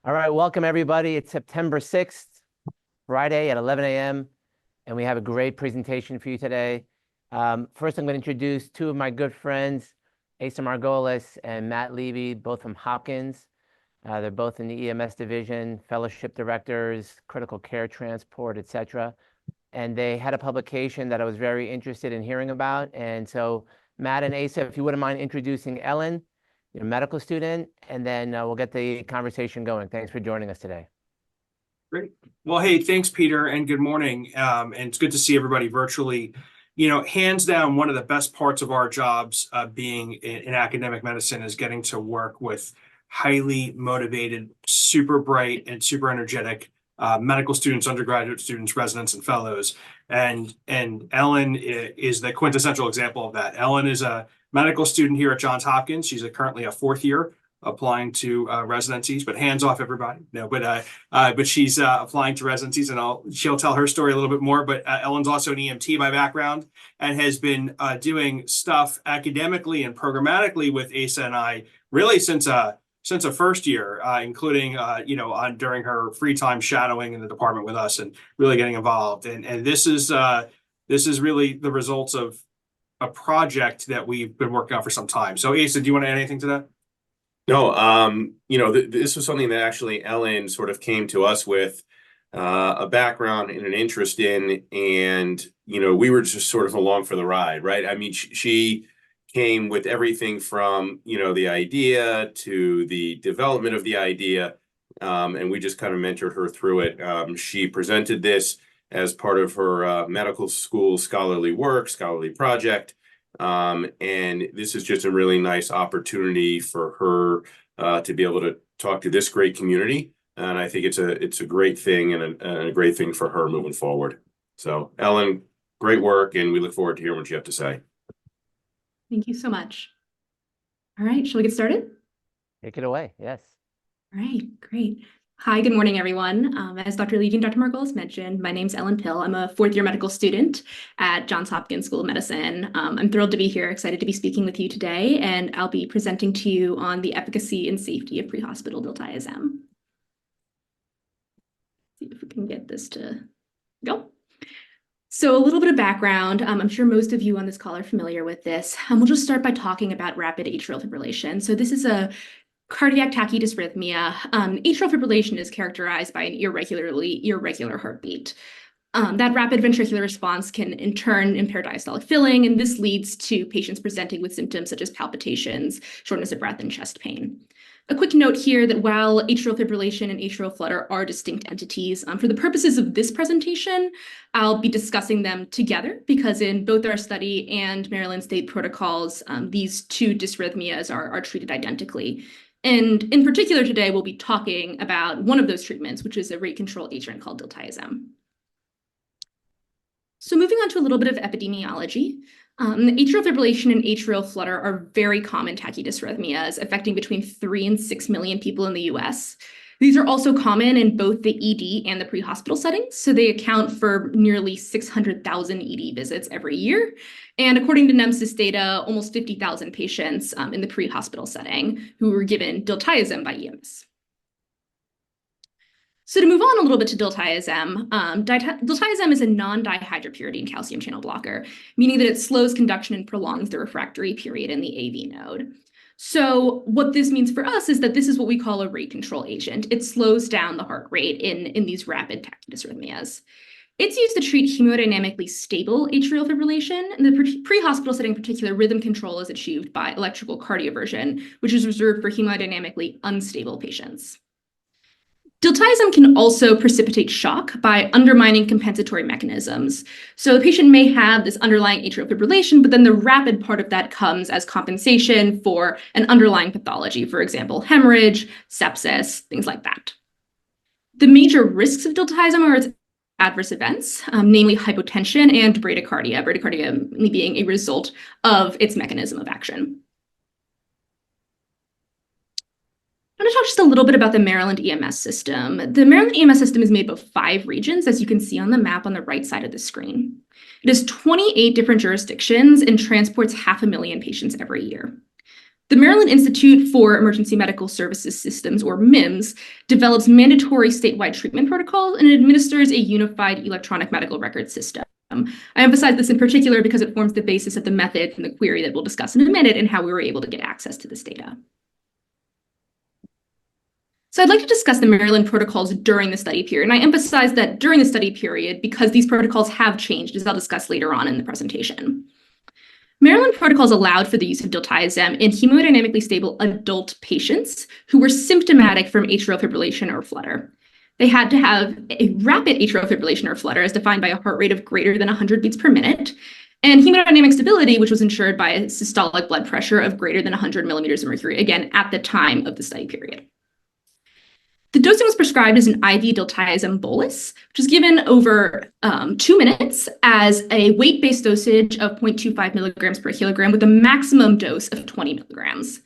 All right, welcome everybody. It's September 6th, Friday at 11 a.m., and we have a great presentation for you today. First, I'm going to introduce two of my good friends, Asa Margolis and Matt Levy, both from Hopkins. They're both in the EMS division, fellowship directors, critical care transport, etc. And they had a publication that I was very interested in hearing about. And so, Matt and Asa, if you wouldn't mind introducing Ellen, your medical student, and then we'll get the conversation going. Thanks for joining us today. Great. Well, hey, thanks, Peter, and good morning. And it's good to see everybody virtually. Hands down, one of the best parts of our jobs being in academic medicine is getting to work with highly motivated, super bright, and super energetic medical students, undergraduate students, residents, and fellows. And Ellen is the quintessential example of that. Ellen is a medical student here at Johns Hopkins. She's currently a fourth year applying to residencies, but hands off everybody. No, but she's applying to residencies, and she'll tell her story a little bit more. But Ellen's also an EMT by background and has been doing stuff academically and programmatically with Asa and I really since a first year, including during her free time shadowing in the department with us and really getting involved. And this is really the results of a project that we've been working on for some time. So Asa, do you want to add anything to that? No, this was something that actually Ellen sort of came to us with a background and an interest in, and we were just sort of along for the ride, right? I mean, she came with everything from the idea to the development of the idea, and we just kind of mentored her through it. She presented this as part of her medical school scholarly project. And this is just a really nice opportunity for her to be able to talk to this great community. And I think it's a great thing and a great thing for her moving forward. So Ellen, great work, and we look forward to hearing what you have to say. Thank you so much. All right, shall we get started? Take it away. Yes. All right, great. Hi, good morning, everyone. As Dr. Levy and Dr. Margolis mentioned, my name's Ellen Pill. I'm a fourth-year medical student at Johns Hopkins School of Medicine. I'm thrilled to be here, excited to be speaking with you today, and I'll be presenting to you on the efficacy and safety of prehospital diltiazem. See if we can get this to go. So a little bit of background. I'm sure most of you on this call are familiar with this. We'll just start by talking about rapid atrial fibrillation. So this is a cardiac tachydysrhythmia. Atrial fibrillation is characterized by an irregular heartbeat. That rapid ventricular response can in turn impair diastolic filling, and this leads to patients presenting with symptoms such as palpitations, shortness of breath, and chest pain. A quick note here that while atrial fibrillation and atrial flutter are distinct entities, for the purposes of this presentation, I'll be discussing them together because in both our study and Maryland State protocols, these two dysrhythmias are treated identically. And in particular today, we'll be talking about one of those treatments, which is a rate control agent called diltiazem. So moving on to a little bit of epidemiology, atrial fibrillation and atrial flutter are very common tachydysrhythmias affecting between 3 and 6 million people in the US. These are also common in both the ED and the pre-hospital settings, so they account for nearly 600,000 ED visits every year. And according to NEMSIS data, almost 50,000 patients in the pre-hospital setting who were given diltiazem by EMS. So to move on a little bit to diltiazem, diltiazem is a non-dihydropyridine calcium channel blocker, meaning that it slows conduction and prolongs the refractory period in the AV node. So what this means for us is that this is what we call a rate control agent. It slows down the heart rate in these rapid tachydysrhythmias. It's used to treat hemodynamically stable atrial fibrillation. In the pre-hospital setting in particular, rhythm control is achieved by electrical cardioversion, which is reserved for hemodynamically unstable patients. Diltiazem can also precipitate shock by undermining compensatory mechanisms. So the patient may have this underlying atrial fibrillation, but then the rapid part of that comes as compensation for an underlying pathology, for example, hemorrhage, sepsis, things like that. The major risks of diltiazem are its adverse events, namely hypotension and bradycardia being a result of its mechanism of action. I'm going to talk just a little bit about the Maryland EMS system. The Maryland EMS system is made up of 5 regions, as you can see on the map on the right side of the screen. It has 28 different jurisdictions and transports 500,000 patients every year. The Maryland Institute for Emergency Medical Services Systems, or MIMS, develops mandatory statewide treatment protocols and administers a unified electronic medical record system. I emphasize this in particular because it forms the basis of the methods and the query that we'll discuss in a minute and how we were able to get access to this data. So I'd like to discuss the Maryland protocols during the study period. And I emphasize that during the study period because these protocols have changed, as I'll discuss later on in the presentation. Maryland protocols allowed for the use of diltiazem in hemodynamically stable adult patients who were symptomatic from atrial fibrillation or flutter. They had to have a rapid atrial fibrillation or flutter as defined by a heart rate of greater than 100 beats per minute, and hemodynamic stability, which was ensured by a systolic blood pressure of greater than 100 millimeters of mercury, again, at the time of the study period. The dosing was prescribed as an IV diltiazem bolus, which is given over 2 minutes as a weight-based dosage of 0.25 milligrams per kilogram with a maximum dose of 20 milligrams.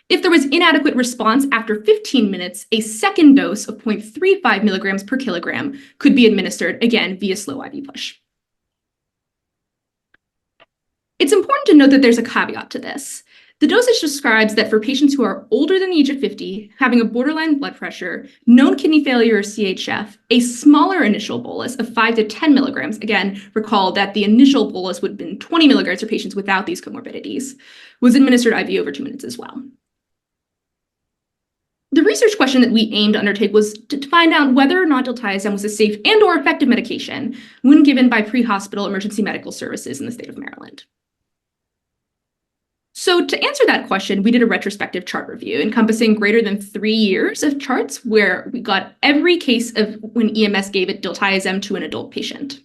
If there was inadequate response after 15 minutes, a second dose of 0.35 milligrams per kilogram could be administered, again, via slow IV push. It's important to note that there's a caveat to this. The dosage describes that for patients who are older than the age of 50, having a borderline blood pressure, known kidney failure or CHF, a smaller initial bolus of 5 to 10 milligrams, again, recall that the initial bolus would have been 20 milligrams for patients without these comorbidities, was administered IV over 2 minutes as well. The research question that we aimed to undertake was to find out whether or not diltiazem was a safe and or effective medication when given by pre-hospital emergency medical services in the state of Maryland. So to answer that question, we did a retrospective chart review encompassing greater than 3 years of charts where we got every case of when EMS gave it diltiazem to an adult patient.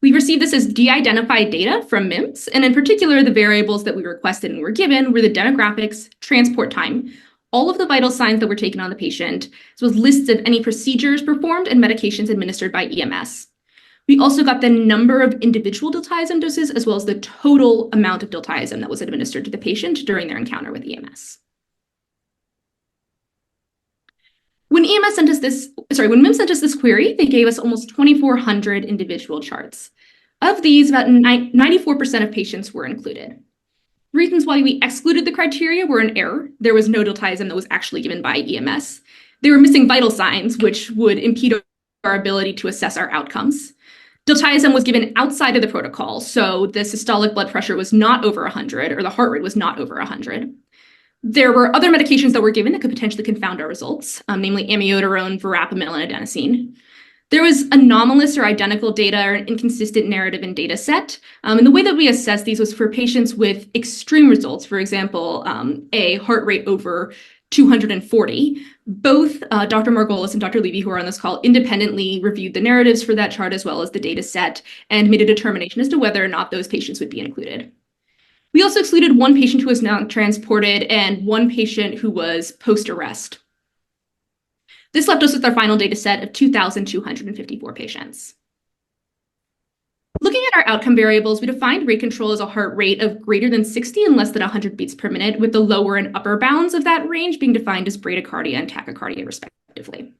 We received this as de-identified data from MIMS, and in particular, the variables that we requested and were given were the demographics, transport time, all of the vital signs that were taken on the patient, as well as lists of any procedures performed and medications administered by EMS. We also got the number of individual diltiazem doses, as well as the total amount of diltiazem that was administered to the patient during their encounter with EMS. When MIMS sent us this query, they gave us almost 2,400 individual charts. Of these, about 94% of patients were included. Reasons why we excluded the criteria were an error. There was no diltiazem that was actually given by EMS. They were missing vital signs, which would impede our ability to assess our outcomes. Diltiazem was given outside of the protocol, so the systolic blood pressure was not over 100, or the heart rate was not over 100. There were other medications that were given that could potentially confound our results, namely amiodarone, verapamil, and adenosine. There was anomalous or identical data or an inconsistent narrative and data set. And the way that we assessed these was for patients with extreme results, for example, a heart rate over 240. Both Dr. Margolis and Dr. Levy, who are on this call, independently reviewed the narratives for that chart as well as the data set and made a determination as to whether or not those patients would be included. We also excluded one patient who was now transported and one patient who was post-arrest. This left us with our final data set of 2,254 patients. Looking at our outcome variables, we defined rate control as a heart rate of greater than 60 and less than 100 beats per minute, with the lower and upper bounds of that range being defined as bradycardia and tachycardia, respectively.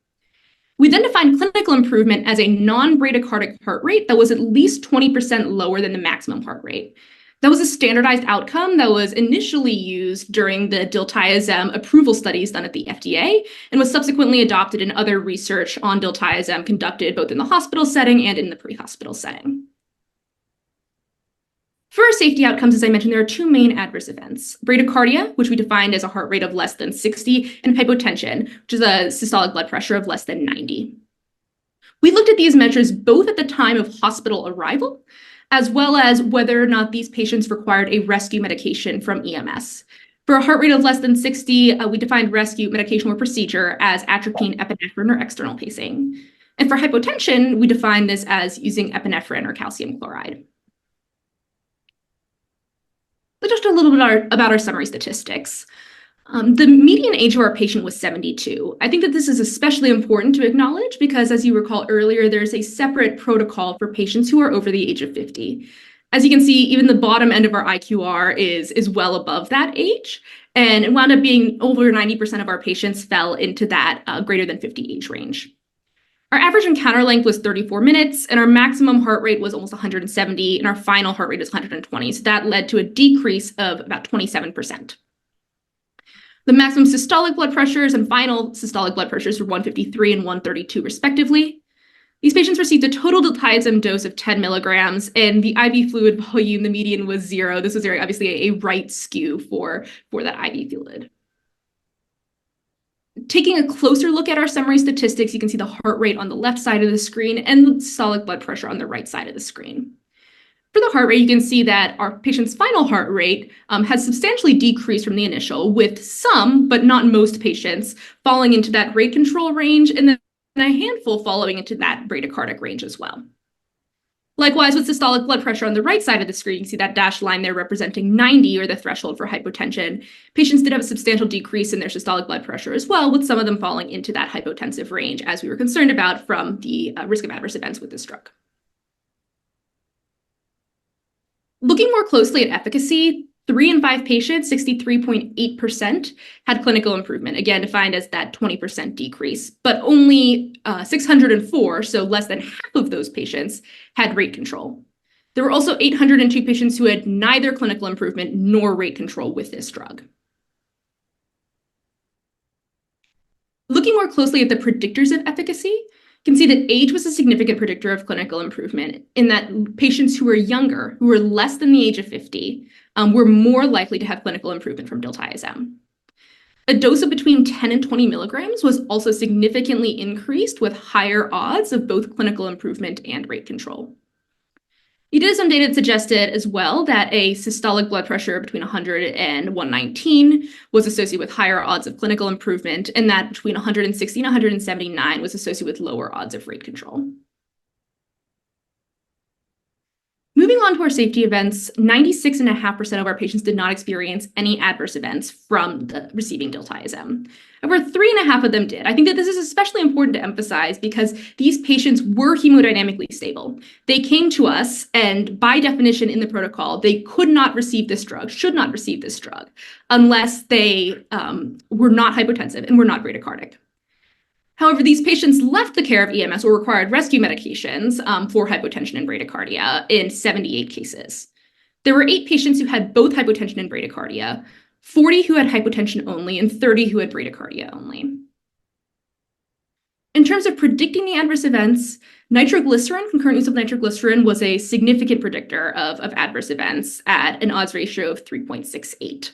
We then defined clinical improvement as a non-bradycardic heart rate that was at least 20% lower than the maximum heart rate. That was a standardized outcome that was initially used during the diltiazem approval studies done at the FDA and was subsequently adopted in other research on diltiazem conducted both in the hospital setting and in the pre-hospital setting. For our safety outcomes, as I mentioned, there are two main adverse events: bradycardia, which we defined as a heart rate of less than 60, and hypotension, which is a systolic blood pressure of less than 90. We looked at these measures both at the time of hospital arrival, as well as whether or not these patients required a rescue medication from EMS. For a heart rate of less than 60, we defined rescue medication or procedure as atropine, epinephrine, or external pacing. And for hypotension, we defined this as using epinephrine or calcium chloride. Let's just a little bit about our summary statistics. The median age of our patient was 72. I think that this is especially important to acknowledge because, as you recall earlier, there's a separate protocol for patients who are over the age of 50. As you can see, even the bottom end of our IQR is well above that age, and it wound up being over 90% of our patients fell into that greater than 50 age range. Our average encounter length was 34 minutes, and our maximum heart rate was almost 170, and our final heart rate is 120. So that led to a decrease of about 27%. The maximum systolic blood pressures and final systolic blood pressures were 153 and 132 respectively. These patients received a total diltiazem dose of 10 milligrams, and the IV fluid volume, the median was 0. This was obviously a right skew for that IV fluid. Taking a closer look at our summary statistics, you can see the heart rate on the left side of the screen and the systolic blood pressure on the right side of the screen. For the heart rate, you can see that our patient's final heart rate has substantially decreased from the initial, with some, but not most patients, falling into that rate control range, and then a handful falling into that bradycardic range as well. Likewise, with systolic blood pressure on the right side of the screen, you can see that dashed line there representing 90, or the threshold for hypotension. Patients did have a substantial decrease in their systolic blood pressure as well, with some of them falling into that hypotensive range, as we were concerned about from the risk of adverse events with this drug. Looking more closely at efficacy, 3 in 5 patients, 63.8%, had clinical improvement, again defined as that 20% decrease, but only 604, so less than half of those patients, had rate control. There were also 802 patients who had neither clinical improvement nor rate control with this drug. Looking more closely at the predictors of efficacy, you can see that age was a significant predictor of clinical improvement, in that patients who were younger, who were less than the age of 50, were more likely to have clinical improvement from diltiazem. A dose of between 10 and 20 milligrams was also significantly increased, with higher odds of both clinical improvement and rate control. Diltiazem data suggested as well that a systolic blood pressure between 100 and 119 was associated with higher odds of clinical improvement, and that between 160 and 179 was associated with lower odds of rate control. Moving on to our safety events, 96.5% of our patients did not experience any adverse events from receiving diltiazem. However, 3.5% of them did. I think that this is especially important to emphasize because these patients were hemodynamically stable. They came to us, and by definition in the protocol, they could not receive this drug, should not receive this drug, unless they were not hypotensive and were not bradycardic. However, these patients left the care of EMS or required rescue medications for hypotension and bradycardia in 78 cases. There were 8 patients who had both hypotension and bradycardia, 40 who had hypotension only, and 30 who had bradycardia only. In terms of predicting the adverse events, nitroglycerin, concurrent use of nitroglycerin, was a significant predictor of adverse events at an odds ratio of 3.68.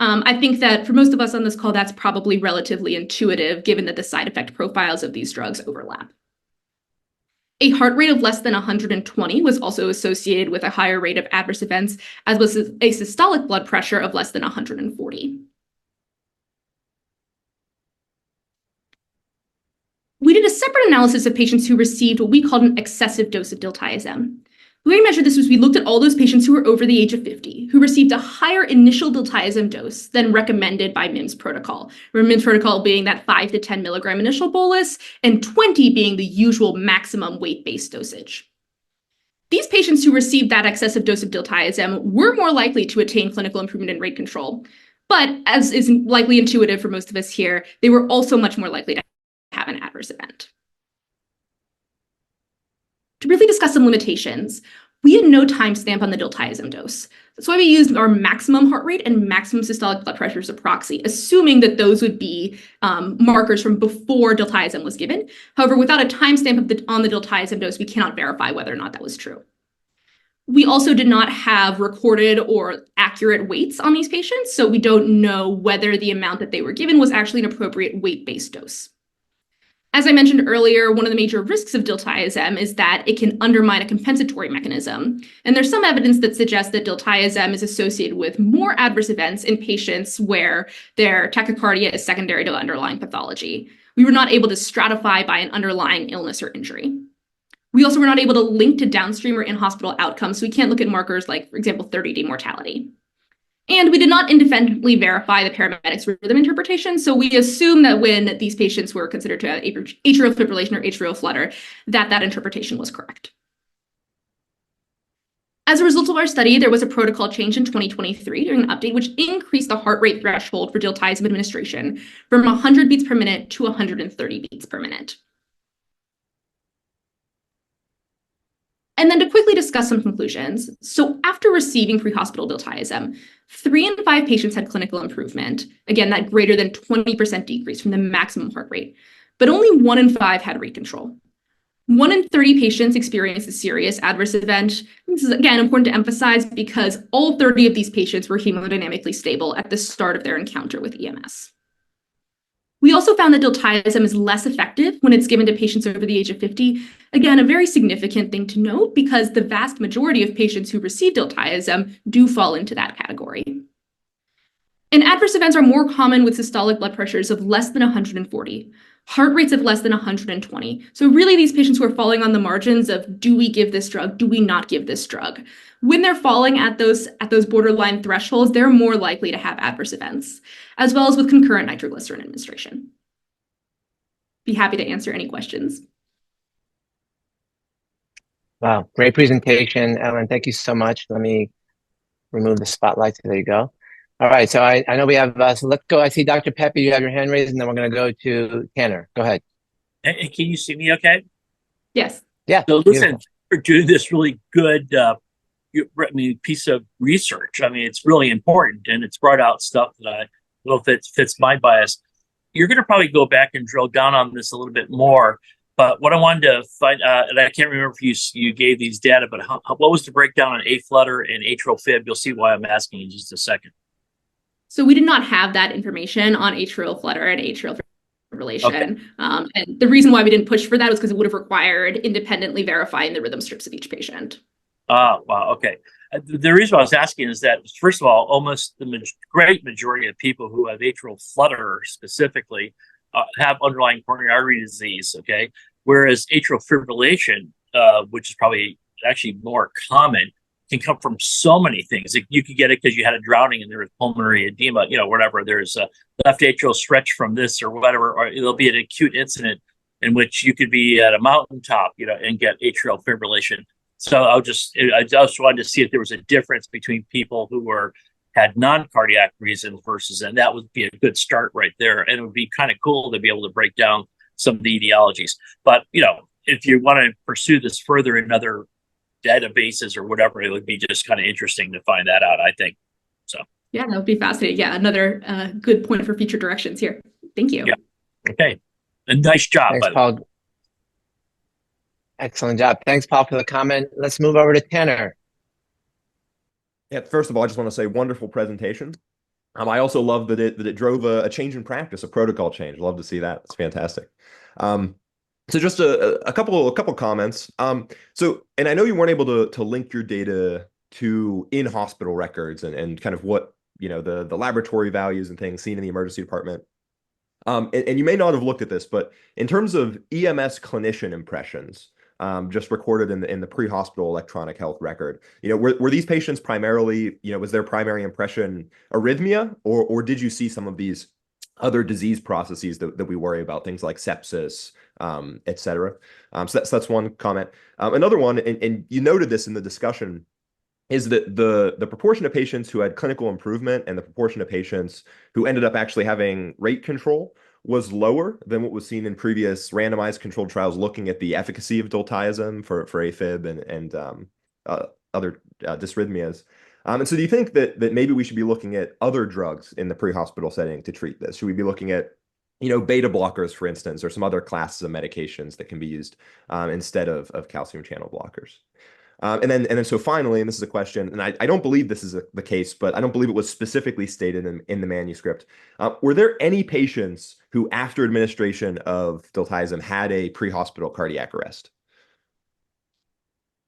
I think that for most of us on this call, that's probably relatively intuitive, given that the side effect profiles of these drugs overlap. A heart rate of less than 120 was also associated with a higher rate of adverse events, as was a systolic blood pressure of less than 140. We did a separate analysis of patients who received what we called an excessive dose of diltiazem. The way we measured this was we looked at all those patients who were over the age of 50, who received a higher initial diltiazem dose than recommended by MIMS protocol. MIMS protocol being that 5 to 10 milligram initial bolus, and 20 being the usual maximum weight-based dosage. These patients who received that excessive dose of diltiazem were more likely to attain clinical improvement and rate control. But as is likely intuitive for most of us here, they were also much more likely to have an adverse event. To briefly discuss some limitations, we had no timestamp on the diltiazem dose. That's why we used our maximum heart rate and maximum systolic blood pressure as a proxy, assuming that those would be markers from before diltiazem was given. However, without a timestamp on the diltiazem dose, we cannot verify whether or not that was true. We also did not have recorded or accurate weights on these patients, so we don't know whether the amount that they were given was actually an appropriate weight-based dose. As I mentioned earlier, one of the major risks of diltiazem is that it can undermine a compensatory mechanism. And there's some evidence that suggests that diltiazem is associated with more adverse events in patients where their tachycardia is secondary to underlying pathology. We were not able to stratify by an underlying illness or injury. We also were not able to link to downstream or in-hospital outcomes, so we can't look at markers like, for example, 30-day mortality. And we did not independently verify the paramedics' rhythm interpretation, so we assume that when these patients were considered to have atrial fibrillation or atrial flutter, that interpretation was correct. As a result of our study, there was a protocol change in 2023 during an update which increased the heart rate threshold for diltiazem administration from 100 beats per minute to 130 beats per minute. And then to quickly discuss some conclusions. So after receiving pre-hospital diltiazem, 3 in 5 patients had clinical improvement. Again, that greater than 20% decrease from the maximum heart rate. But only 1 in 5 had rate control. 1 in 30 patients experienced a serious adverse event. This is, again, important to emphasize because all 30 of these patients were hemodynamically stable at the start of their encounter with EMS. We also found that diltiazem is less effective when it's given to patients over the age of 50. Again, a very significant thing to note because the vast majority of patients who receive diltiazem do fall into that category. And adverse events are more common with systolic blood pressures of less than 140, heart rates of less than 120. So really these patients who are falling on the margins of do we give this drug, do we not give this drug? When they're falling at those borderline thresholds, they're more likely to have adverse events, as well as with concurrent nitroglycerin administration. Be happy to answer any questions. Wow, great presentation, Ellen. Thank you so much. Let me remove the spotlight. There you go. All right, so I know we have, so let's go. I see Dr. Pepe, you have your hand raised, and then we're going to go to Tanner. Go ahead. Hey, can you see me okay? Yes. Yeah. So listen, beautiful. for doing this really good piece of research. I mean, it's really important, and it's brought out stuff that I don't know if it fits my bias. You're going to probably go back and drill down on this a little bit more. But what I wanted to find, and I can't remember if you gave these data, but what was the breakdown on A-flutter and atrial fib? You'll see why I'm asking in just a second. So we did not have that information on atrial flutter and atrial fibrillation. Okay. And the reason why we didn't push for that was because it would have required independently verifying the rhythm strips of each patient. Wow. Okay. The reason I was asking is that, first of all, almost the great majority of people who have atrial flutter specifically have underlying coronary artery disease, okay? Whereas atrial fibrillation, which is probably actually more common, can come from so many things. You could get it because you had a drowning and there was pulmonary edema, whatever. There's a left atrial stretch from this or whatever, or there'll be an acute incident in which you could be at a mountaintop, and get atrial fibrillation. So I just wanted to see if there was a difference between people who had non-cardiac reasons versus, and that would be a good start right there. And it would be kind of cool to be able to break down some of the etiologies. But, if you want to pursue this further in other databases or whatever, it would be just kind of interesting to find that out, I think. So. Yeah, that would be fascinating. Yeah, another good point for future directions here. Thank you. Yeah. Okay. And nice job. Thanks, Paul. Excellent job. Thanks, Paul, for the comment. Let's move over to Tanner. Yeah, first of all, I just want to say wonderful presentation. I also love that it drove a change in practice, a protocol change. Love to see that. It's fantastic. So just a couple comments. So, and I know you weren't able to link your data to in-hospital records and kind of what, the laboratory values and things seen in the emergency department. And you may not have looked at this, but in terms of EMS clinician impressions, just recorded in the pre-hospital electronic health record, were these patients primarily, was their primary impression arrhythmia, or did you see some of these other disease processes that we worry about, things like sepsis, et cetera? So that's one comment. Another one, and you noted this in the discussion, is that the proportion of patients who had clinical improvement and the proportion of patients who ended up actually having rate control was lower than what was seen in previous randomized controlled trials looking at the efficacy of diltiazem for AFib and other dysrhythmias. And so do you think that maybe we should be looking at other drugs in the pre-hospital setting to treat this? Should we be looking at, beta blockers, for instance, or some other classes of medications that can be used instead of calcium channel blockers? And then so finally, and this is a question, and I don't believe this is the case, but I don't believe it was specifically stated in the manuscript. Were there any patients who, after administration of diltiazem, had a pre-hospital cardiac arrest?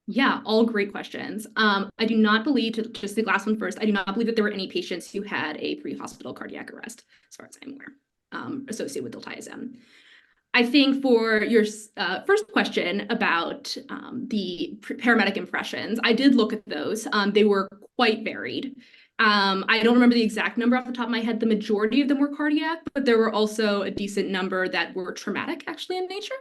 Yeah, all great questions. I do not believe, just the last one first, I do not believe that there were any patients who had a pre-hospital cardiac arrest, as far as I'm aware, associated with diltiazem. I think for your first question about the paramedic impressions, I did look at those. They were quite varied. I don't remember the exact number off the top of my head. The majority of them were cardiac, but there were also a decent number that were traumatic actually in nature.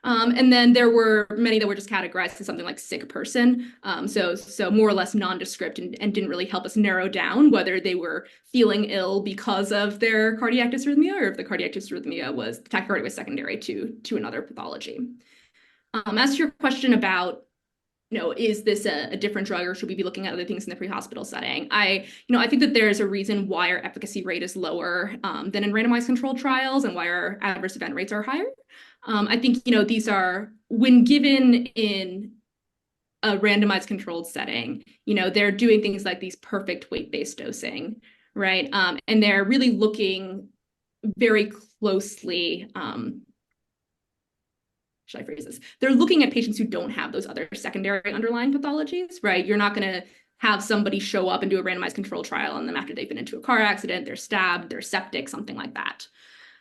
And then there were many that were just categorized as something like sick person. So more or less nondescript and didn't really help us narrow down whether they were feeling ill because of their cardiac dysrhythmia or if the cardiac dysrhythmia was, tachycardia was secondary to another pathology. As to your question about is this a different drug, or should we be looking at other things in the pre-hospital setting? I think that there's a reason why our efficacy rate is lower than in randomized controlled trials, and why our adverse event rates are higher. I think, these are, when given in a randomized controlled setting, they're doing things like these perfect weight-based dosing, right? And they're really looking very closely, should I phrase this? They're looking at patients who don't have those other secondary underlying pathologies, right? You're not going to have somebody show up and do a randomized control trial on them after they've been into a car accident, they're stabbed, they're septic, something like that.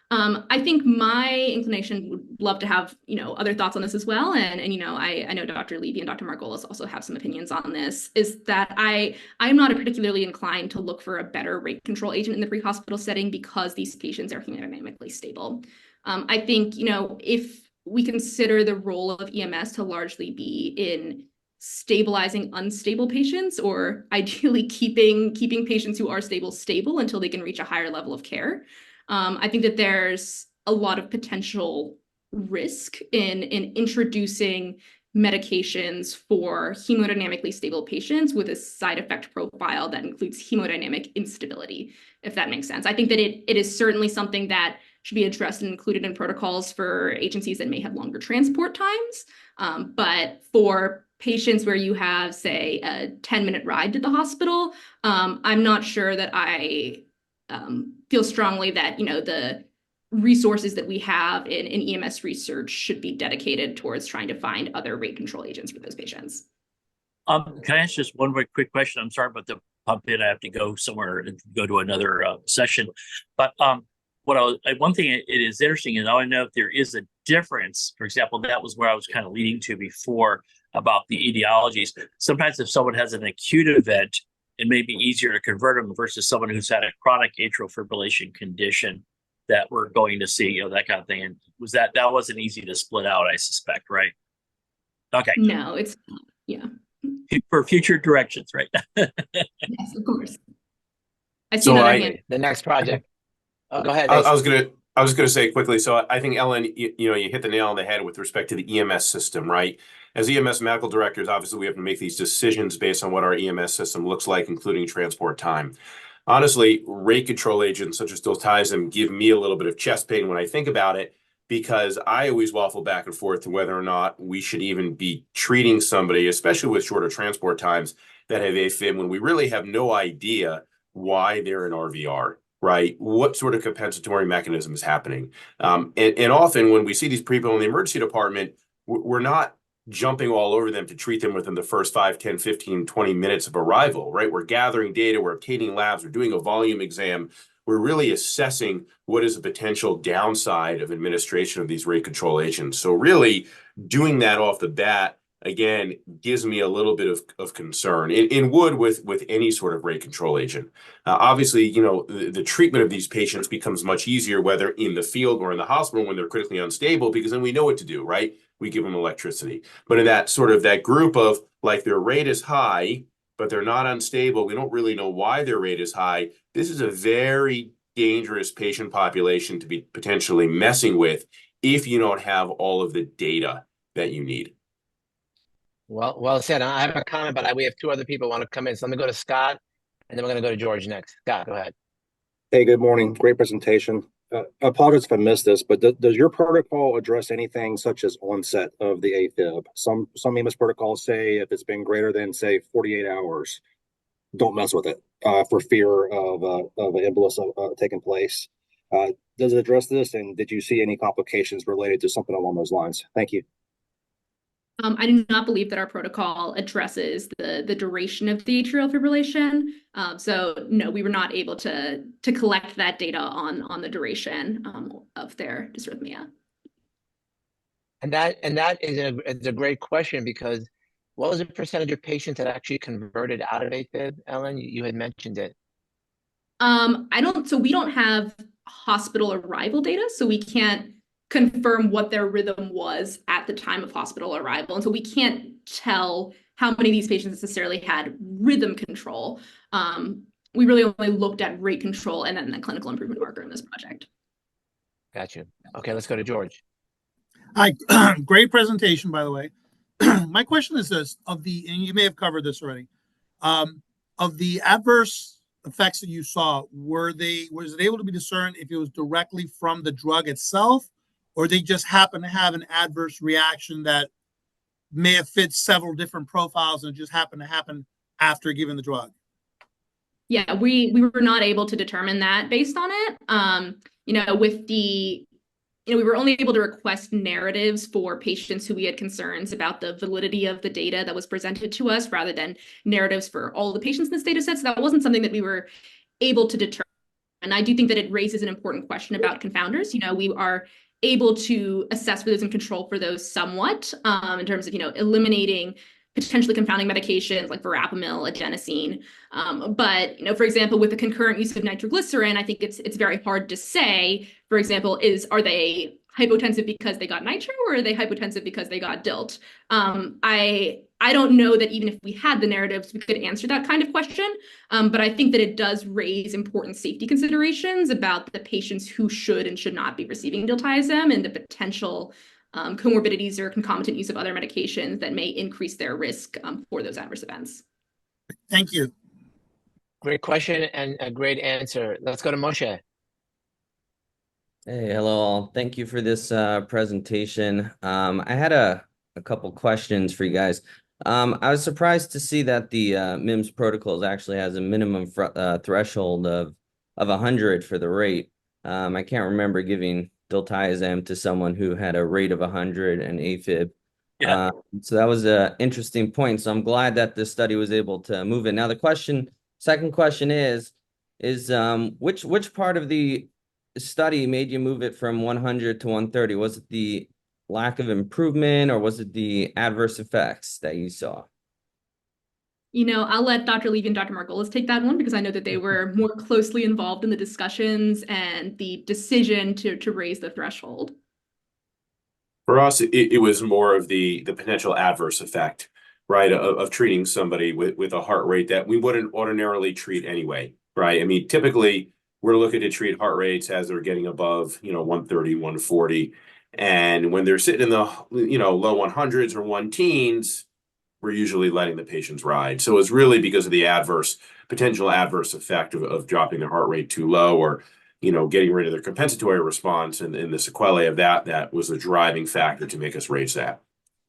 I think my inclination would love to have, other thoughts on this as well. And I know Dr. Levy and Dr. Margolis also have some opinions on this, is that I'm not particularly inclined to look for a better rate control agent in the pre-hospital setting because these patients are hemodynamically stable. I think, if we consider the role of EMS to largely be in stabilizing unstable patients, or ideally keeping patients who are stable until they can reach a higher level of care. I think that there's a lot of potential risk in introducing medications for hemodynamically stable patients with a side effect profile that includes hemodynamic instability, if that makes sense. I think that it is certainly something that should be addressed and included in protocols for agencies that may have longer transport times. But for patients where you have, say, a 10-minute ride to the hospital, I'm not sure that I feel strongly that, the resources that we have in EMS research should be dedicated towards trying to find other rate control agents for those patients. Can I ask just one very quick question? I'm sorry about the pump in. I have to go somewhere and go to another session. But one thing it is interesting is I know if there is a difference. For example, that was where I was kind of leading to before about the etiologies. Sometimes if someone has an acute event, it may be easier to convert them versus someone who's had a chronic atrial fibrillation condition that we're going to see, that kind of thing. And that wasn't easy to split out, I suspect, right? Okay. No, it's not. Yeah. For future directions, right? Yes, of course. I see So another hand. The next project. Oh, go ahead. I was gonna say quickly. So I think Ellen, you hit the nail on the head with respect to the EMS system, right? As EMS medical directors, obviously we have to make these decisions based on what our EMS system looks like, including transport time. Honestly, rate control agents such as Diltiazem give me a little bit of chest pain when I think about it, because I always waffle back and forth to whether or not we should even be treating somebody, especially with shorter transport times, that have AFib when we really have no idea why they're in RVR. Right? What sort of compensatory mechanism is happening? And often when we see these people in the emergency department, we're not jumping all over them to treat them within the first 5, 10, 15, 20 minutes of arrival, right? We're gathering data, we're obtaining labs, we're doing a volume exam. We're really assessing what is the potential downside of administration of these rate control agents. So really doing that off the bat, again, gives me a little bit of concern. It would with any sort of rate control agent. Obviously, the treatment of these patients becomes much easier, whether in the field or in the hospital when they're critically unstable, because then we know what to do, right? We give them electricity. But in that group of like their rate is high, but they're not unstable, we don't really know why their rate is high. This is a very dangerous patient population to be potentially messing with if you don't have all of the data that you need. Well said. I have a comment, but we have two other people who want to come in. So I'm going to go to Scott, and then we're going to go to George next. Scott, go ahead. Hey, good morning. Great presentation. I apologize if I missed this, but does your protocol address anything such as onset of the AFib? Some EMS protocols say if it's been greater than, say, 48 hours, don't mess with it for fear of an embolus taking place. Does it address this? And did you see any complications related to something along those lines? Thank you. I do not believe that our protocol addresses the duration of the atrial fibrillation. So no, we were not able to collect that data on the duration of their dysrhythmia. And that is a great question, because what was the percentage of patients that actually converted out of AFib, Ellen? You had mentioned it. So we don't have hospital arrival data, so we can't confirm what their rhythm was at the time of hospital arrival. And so we can't tell how many of these patients necessarily had rhythm control. We really only looked at rate control and then the clinical improvement marker in this project. Got you. Okay, let's go to George. Hi, great presentation, by the way. My question is this: and you may have covered this already, of the adverse effects that you saw, was it able to be discerned if it was directly from the drug itself, or they just happen to have an adverse reaction that may have fit several different profiles and just happened to happen after giving the drug? Yeah, we were not able to determine that based on it. We were only able to request narratives for patients who we had concerns about the validity of the data that was presented to us, rather than narratives for all the patients in this data set. So that wasn't something that we were able to determine. And I do think that it raises an important question about confounders. We are able to assess for those and control for those somewhat, in terms of, eliminating potentially confounding medications like verapamil, adenosine. But, for example, with the concurrent use of nitroglycerin, I think it's very hard to say, for example, are they hypotensive because they got nitro, or are they hypotensive because they got DILT? I don't know that even if we had the narratives, we could answer that kind of question. But I think that it does raise important safety considerations about the patients who should and should not be receiving diltiazem, and the potential comorbidities or concomitant use of other medications that may increase their risk for those adverse events. Thank you. Great question and a great answer. Let's go to Moshe. Hey, hello all. Thank you for this presentation. I had a couple questions for you guys. I was surprised to see that the MIMS protocols actually has a minimum threshold of 100 for the rate. I can't remember giving diltiazem to someone who had a rate of 100 and AFib. Yeah. So that was an interesting point. So I'm glad that this study was able to move it. Now second question is which part of the study made you move it from 100 to 130? Was it the lack of improvement, or was it the adverse effects that you saw? I'll let Dr. Levy and Dr. Margolis take that one, because I know that they were more closely involved in the discussions and the decision to raise the threshold. For us, it was more of the potential adverse effect, right, of treating somebody with a heart rate that we wouldn't ordinarily treat anyway, right? I mean, typically we're looking to treat heart rates as they're getting above, 130, 140. And when they're sitting in the, low 100s or 110s, we're usually letting the patients ride. So it's really because of the potential adverse effect of dropping their heart rate too low, or, getting rid of their compensatory response and the sequelae of that was the driving factor to make us raise that.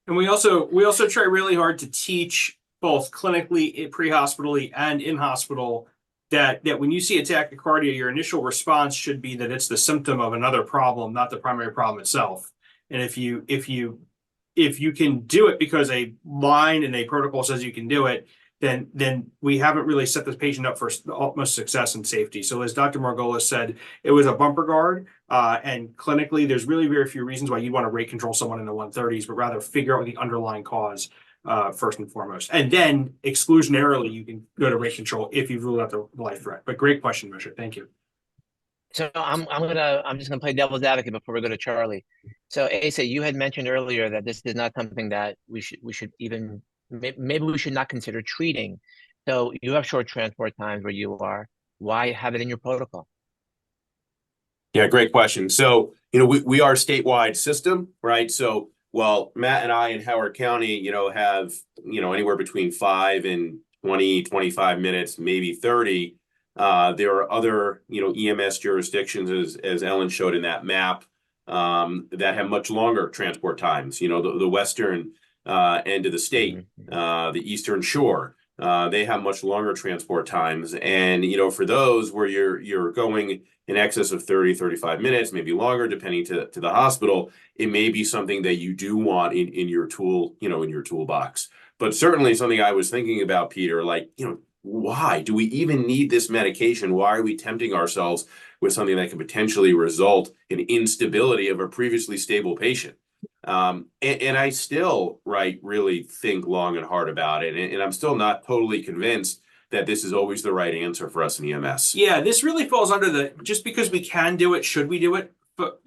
And we also try really hard to teach both clinically, pre-hospitally, and in hospital that when you see a tachycardia, your initial response should be that it's the symptom of another problem, not the primary problem itself. And if you can do it because a line in a protocol says you can do it, then we haven't really set the patient up for utmost success and safety. So as Dr. Margolis said, it was a bumper guard, and clinically, there's really very few reasons why you want to rate control someone in the 130s, but rather figure out what the underlying cause first and foremost. And then exclusionarily, you can go to rate control if you've ruled out the life threat. But great question, Moshe. Thank you. So I'm just gonna play devil's advocate before we go to Charlie. So Asa, you had mentioned earlier that this is not something that we should even, maybe we should not consider treating. So you have short transport times where you are. Why have it in your protocol? Yeah, great question. So, we are a statewide system, right? So while Matt and I in Howard County, have, anywhere between 5 and 20, 25 minutes, maybe 30, there are other, EMS jurisdictions, as Ellen showed in that map, that have much longer transport times. The western end of the state, the Eastern Shore, they have much longer transport times. And, for those where you're going in excess of 30, 35 minutes, maybe longer, depending to the hospital, it may be something that you do want in your tool, in your toolbox. But certainly something I was thinking about, Peter, why do we even need this medication? Why are we tempting ourselves with something that can potentially result in instability of a previously stable patient? And I still, really think long and hard about it. And I'm still not totally convinced that this is always the right answer for us in EMS. Yeah, this really falls under the just because we can do it, should we do it, but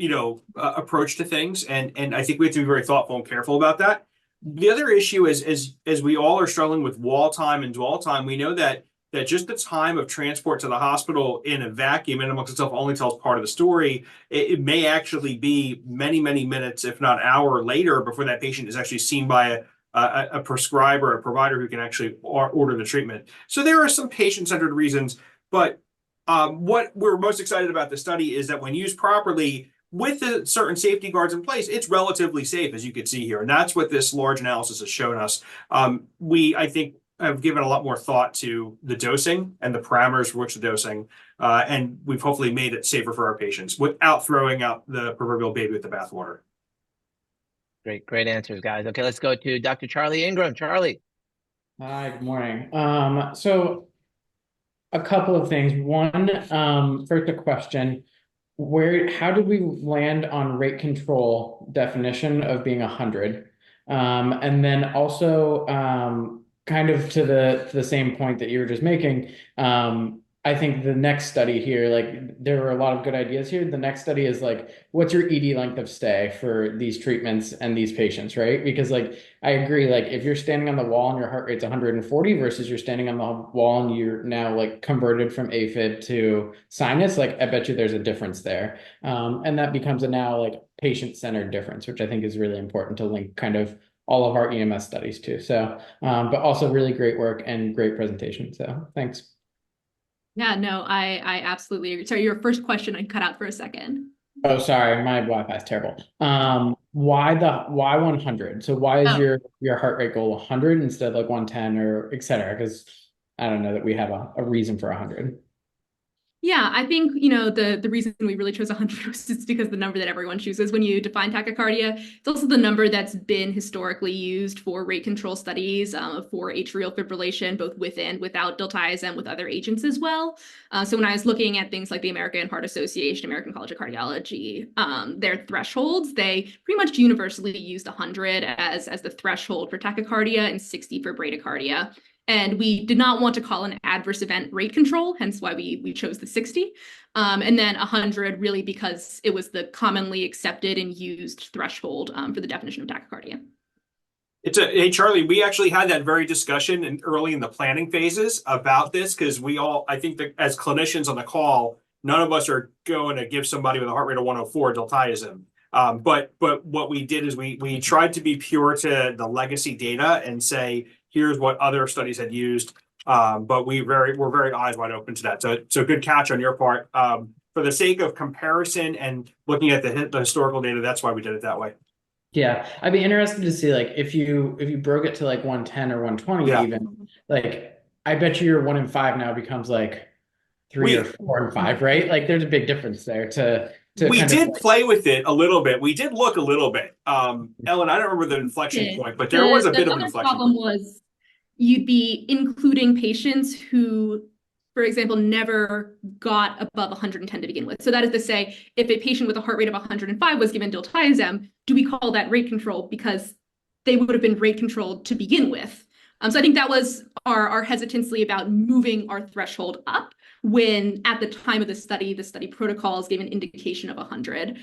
approach to things. And I think we have to be very thoughtful and careful about that. The other issue is as we all are struggling with wall time and dwell time, we know that just the time of transport to the hospital in a vacuum, and amongst itself only tells part of the story. It may actually be many, many minutes, if not an hour later, before that patient is actually seen by a prescriber, a provider who can actually order the treatment. So there are some patient-centered reasons, but what we're most excited about the study is that when used properly with the certain safety guards in place, it's relatively safe, as you can see here. And that's what this large analysis has shown us. I think, have given a lot more thought to the dosing and the parameters for which the dosing, and we've hopefully made it safer for our patients without throwing out the proverbial baby with the bathwater. Great answers, guys. Okay, let's go to Dr. Charlie Ingram. Charlie. Hi, good morning. So a couple of things. One, first a question. How did we land on rate control definition of being 100? And then also, kind of to the same point that you were just making, I think the next study here, like there were a lot of good ideas here. The next study is like, what's your ED length of stay for these treatments and these patients, right? Because like, I agree, like if you're standing on the wall and your heart rate's 140 versus you're standing on the wall and you're now like converted from AFib to sinus, like I bet you there's a difference there. And that becomes a now like patient-centered difference, which I think is really important to link kind of all of our EMS studies too. So, but also really great work and great presentation. So thanks. Yeah, no, I absolutely agree. Sorry, your first question I cut out for a second. Oh, sorry, my Wi-Fi is terrible. Why 100? So why is your heart rate goal 100 instead of like 110 or et cetera? Because I don't know that we have a reason for 100. Yeah, I think, the reason we really chose 100 was just because the number that everyone chooses when you define tachycardia. It's also the number that's been historically used for rate control studies for atrial fibrillation, both with and without diltiazem with other agents as well. So when I was looking at things like the American Heart Association, American College of Cardiology, their thresholds, they pretty much universally used 100 as the threshold for tachycardia and 60 for bradycardia. And we did not want to call an adverse event rate control, hence why we chose the 60. And then 100 really because it was the commonly accepted and used threshold for the definition of tachycardia. Hey, Charlie, we actually had that very discussion early in the planning phases about this because I think that as clinicians on the call, none of us are going to give somebody with a heart rate of 104 diltiazem. But what we did is we tried to be pure to the legacy data and say, here's what other studies had used. But we're very eyes wide open to that. So good catch on your part. For the sake of comparison and looking at the historical data, that's why we did it that way. Yeah, I'd be interested to see like if you broke it to like 110 or 120 even, like I bet you your 1 in 5 now becomes like 3 or 4 and 5, right? Like there's a big difference there to we did play with it a little bit. We did look a little bit. Ellen, I don't remember the inflection point, but there was a bit of an inflection problem point. Was you'd be including patients who, for example, never got above 110 to begin with. So that is to say, if a patient with a heart rate of 105 was given diltiazem, do we call that rate control because they would have been rate controlled to begin with? So I think that was our hesitancy about moving our threshold up when at the time of the study protocols gave an indication of 100.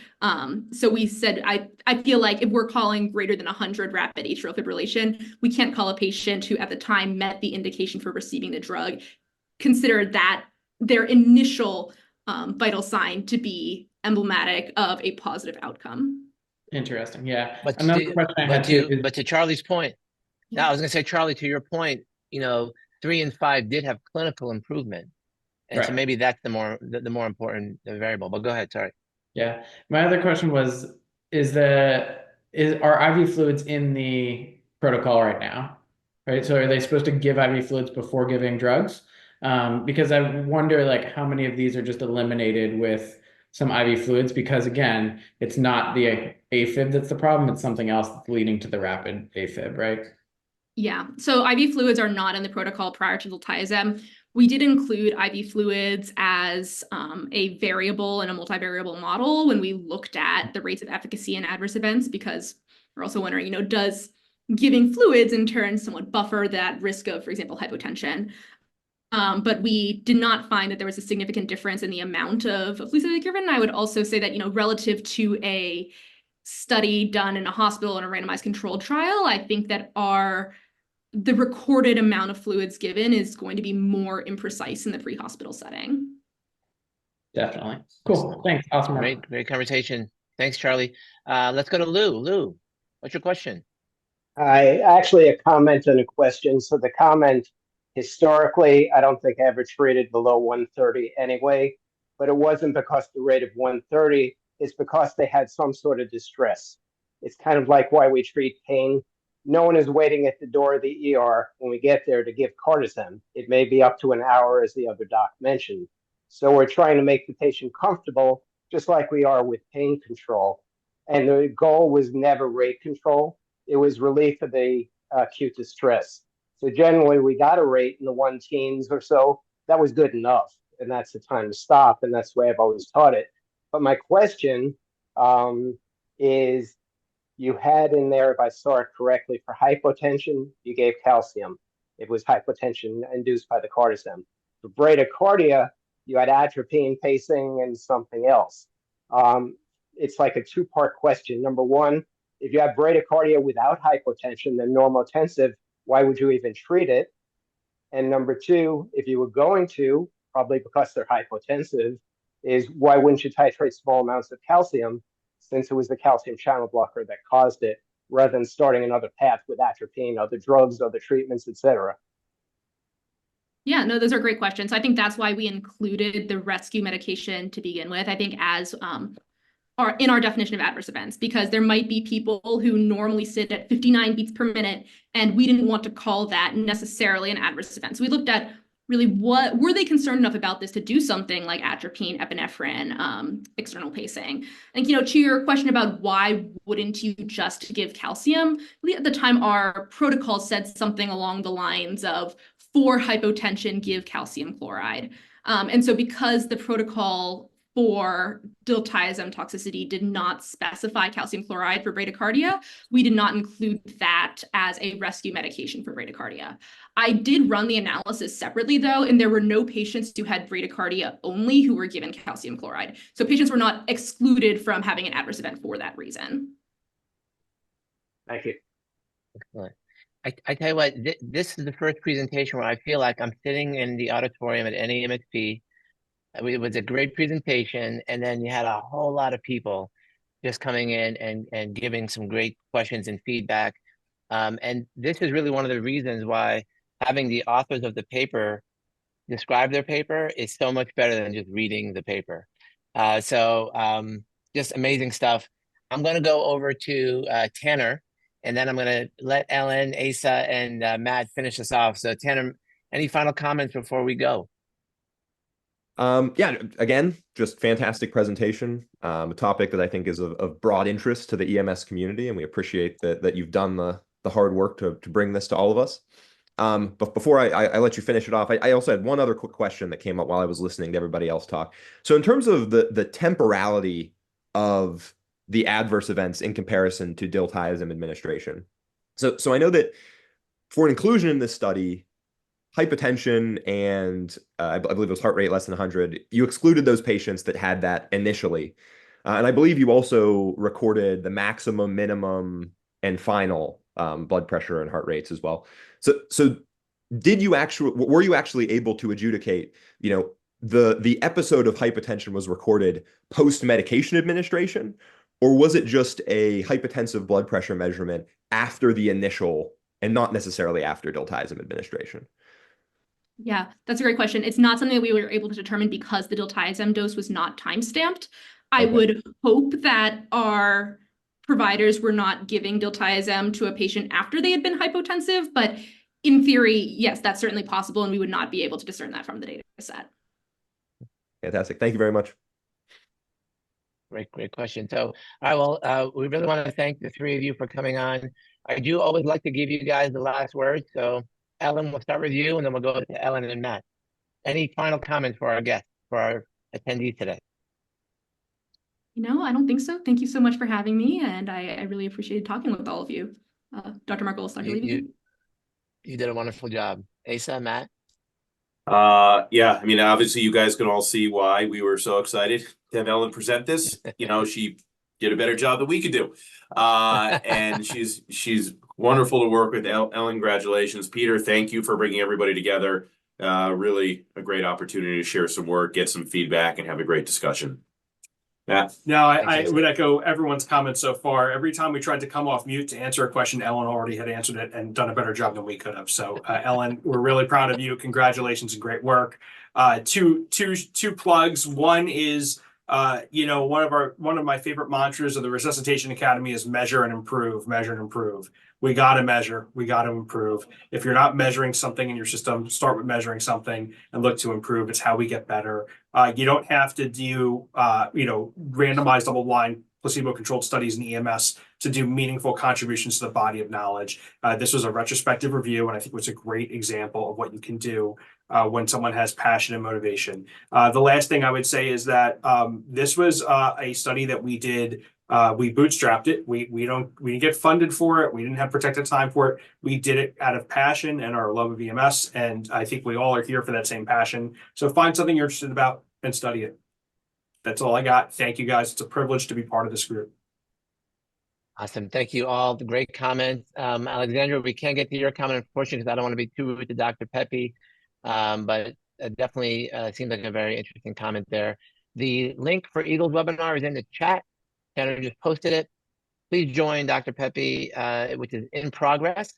So we said, I feel like if we're calling greater than 100 rapid atrial fibrillation, we can't call a patient who at the time met the indication for receiving the drug, consider that their initial vital sign to be emblematic of a positive outcome. Interesting. Yeah. But another question I had too but to Charlie's point, now I was going to say, Charlie, to your point, 3 and 5 did have clinical improvement. And so maybe that's the more important variable, but go ahead. Sorry. Yeah. My other question was, are IV fluids in the protocol right now? Right. So are they supposed to give IV fluids before giving drugs? Because I wonder like how many of these are just eliminated with some IV fluids, because again, it's not the AFib that's the problem. It's something else that's leading to the rapid AFib, right? Yeah, so IV fluids are not in the protocol prior to diltiazem. We did include IV fluids as a variable in a multivariable model when we looked at the rates of efficacy and adverse events, because we're also wondering, does giving fluids in turn somewhat buffer that risk of, for example, hypotension? But we did not find that there was a significant difference in the amount of fluids that are given. I would also say that, relative to a study done in a hospital in a randomized controlled trial, I think that the recorded amount of fluids given is going to be more imprecise in the pre-hospital setting. Definitely. Cool. Thanks. Awesome. Great conversation. Thanks, Charlie. Let's go to Lou. Lou, what's your question? I actually a comment and a question. So the comment, historically, I don't think I ever treated below 130 anyway, but it wasn't because the rate of 130, it's because they had some sort of distress. It's kind of like why we treat pain. No one is waiting at the door of the ER when we get there to give cortisone. It may be up to an hour, as the other doc mentioned. So we're trying to make the patient comfortable, just like we are with pain control. And the goal was never rate control. It was relief of the acute distress. So generally, we got a rate in the 1 teens or so. That was good enough, and that's the time to stop, and that's the way I've always taught it. But my question is, you had in there, if I saw it correctly, for hypotension, you gave calcium. It was hypotension induced by the cortisone. For bradycardia, you had atropine, pacing, and something else. It's like a two-part question. Number one, if you have bradycardia without hypotension, then normotensive, why would you even treat it? And number two, if you were going to, probably because they're hypotensive, is why wouldn't you titrate small amounts of calcium, since it was the calcium channel blocker that caused it, rather than starting another path with atropine, other drugs, other treatments, etc. Yeah, no, those are great questions. I think that's why we included the rescue medication to begin with. I think as are in our definition of adverse events, because there might be people who normally sit at 59 beats per minute, and we didn't want to call that necessarily an adverse event. So we looked at really what were they concerned enough about this to do something like atropine, epinephrine, external pacing. And to your question about why wouldn't you just give calcium, really at the time our protocol said something along the lines of, for hypotension, give calcium chloride. And so because the protocol for diltiazem toxicity did not specify calcium chloride for bradycardia, we did not include that as a rescue medication for bradycardia. I did run the analysis separately, though, and there were no patients who had bradycardia only who were given calcium chloride. So patients were not excluded from having an adverse event for that reason. Thank you. Excellent. I tell you what, this is the first presentation where I feel like I'm sitting in the auditorium at NEMSP. It was a great presentation, and then you had a whole lot of people just coming in and giving some great questions and feedback. And this is really one of the reasons why having the authors of the paper describe their paper is so much better than just reading the paper. Just amazing stuff. I'm going to go over to Tanner, and then I'm going to let Ellen, Asa, and Matt finish us off. So Tanner, any final comments before we go? Yeah, again, just fantastic presentation. A topic that I think is of broad interest to the EMS community, and we appreciate that you've done the hard work to bring this to all of us. But before I let you finish it off, I also had one other quick question that came up while I was listening to everybody else talk. So in terms of the temporality of the adverse events in comparison to diltiazem administration. So I know that for inclusion in this study, hypotension and I believe it was heart rate less than 100, you excluded those patients that had that initially. And I believe you also recorded the maximum, minimum, and final blood pressure and heart rates as well. So were you actually able to adjudicate, the episode of hypotension was recorded post-medication administration, or was it just a hypotensive blood pressure measurement after the initial and not necessarily after diltiazem administration? Yeah, that's a great question. It's not something that we were able to determine because the diltiazem dose was not time-stamped. I would hope that our providers were not giving diltiazem to a patient after they had been hypotensive, but in theory, yes, that's certainly possible, and we would not be able to discern that from the data set. Fantastic. Thank you very much. Great question. So, all right, well, we really want to thank the three of you for coming on. I do always like to give you guys the last word. So, Ellen, we'll start with you, and then we'll go to Ellen and Matt. Any final comments for our guests, for our attendees today? I don't think so. Thank you so much for having me, and I really appreciated talking with all of you. Dr. Margolis, Dr. Levy. You did a wonderful job. Asa, Matt? Yeah, I mean, obviously you guys can all see why we were so excited to have Ellen present this. She did a better job than we could do. And she's wonderful to work with. Ellen, congratulations. Peter, thank you for bringing everybody together. Really a great opportunity to share some work, get some feedback, and have a great discussion. Yeah. No, I Thanks, would Asa. echo everyone's comments so far. Every time we tried to come off mute to answer a question, Ellen already had answered it and done a better job than we could have. So, Ellen, we're really proud of you. Congratulations and great work. Two plugs. One is, one of my favorite mantras of the Resuscitation Academy is measure and improve, measure and improve. We got to measure, we got to improve. If you're not measuring something in your system, start with measuring something and look to improve. It's how we get better. You don't have to do, randomized double-blind placebo-controlled studies in EMS to do meaningful contributions to the body of knowledge. This was a retrospective review, and I think it was a great example of what you can do when someone has passion and motivation. The last thing I would say is that this was a study that we did. We bootstrapped it. We didn't get funded for it. We didn't have protected time for it. We did it out of passion and our love of EMS. And I think we all are here for that same passion. So find something you're interested about and study it. That's all I got. Thank you guys. It's a privilege to be part of this group. Awesome. Thank you all. The great comments. Alexandra, we can't get to your comment, unfortunately, because I don't want to be too rude to Dr. Pepe. But definitely seems like a very interesting comment there. The link for Eagle's webinar is in the chat. Tanner just posted it. Please join Dr. Pepe, which is in progress,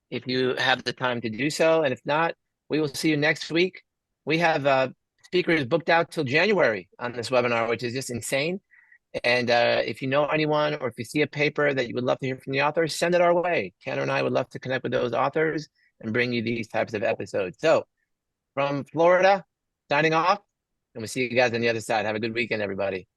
if you have the time to do so. And if not, we will see you next week. We have speakers booked out till January on this webinar, which is just insane. And if you know anyone, or if you see a paper that you would love to hear from the authors, send it our way. Tanner and I would love to connect with those authors and bring you these types of episodes. So from Florida, signing off, and we'll see you guys on the other side. Have a good weekend, everybody.